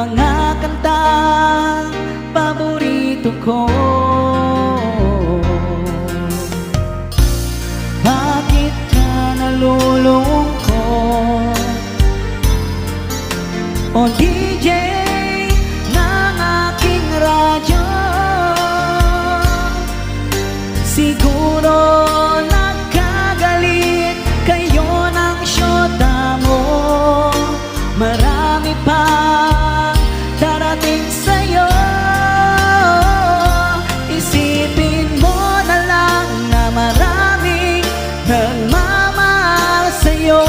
mga kantang paborito ko. Bakit ka nalulungkot? O DJ ng aking radyo, siguro nagkagalit kayo ng syota mo. Marami pang darating sa'yo. Isipin mo na lang na maraming nagmamahal sa'yo.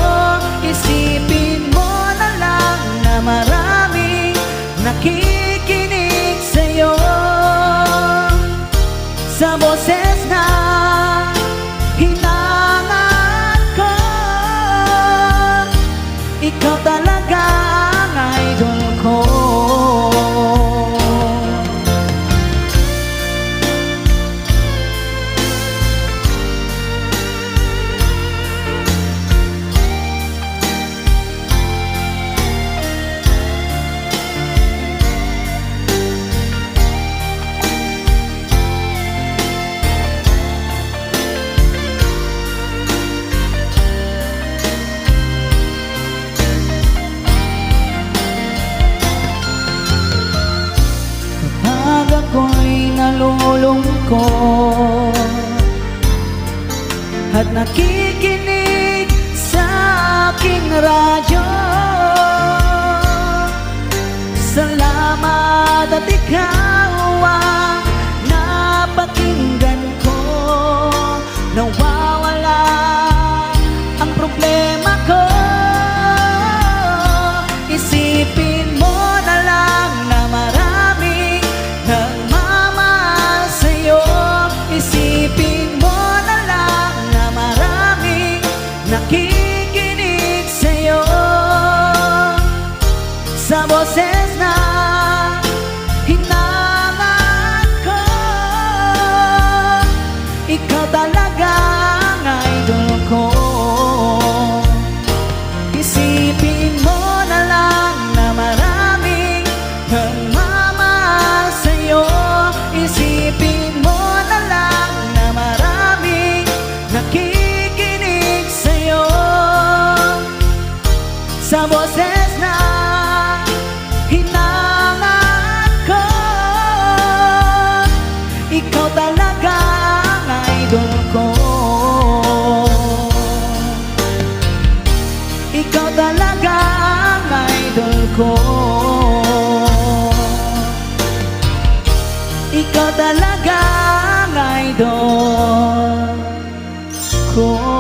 Isipin mo na lang na maraming nakikinig sa'yo. Sa boses na hinangan ko, ikaw talaga ang idol ko. Ako'y nalulungkot at nakikinig sa aking radyo. Salamat at ikaw ang napakinggan ko. Nawawala ang problema ko. Isipin mo na lang na maraming nagmamahal sa'yo. Isipin mo na lang na maraming nakikinig sa'yo. Sa boses na hinangan ko, ikaw talaga ang idol ko. Isipin mo na lang na maraming nagmamahal sa'yo. Isipin mo na lang na maraming nakikinig sa'yo. Sa boses na hinangan ko, ikaw talaga ang idol ko. Ikaw talaga ang idol ko. Ikaw talaga ang idol ko.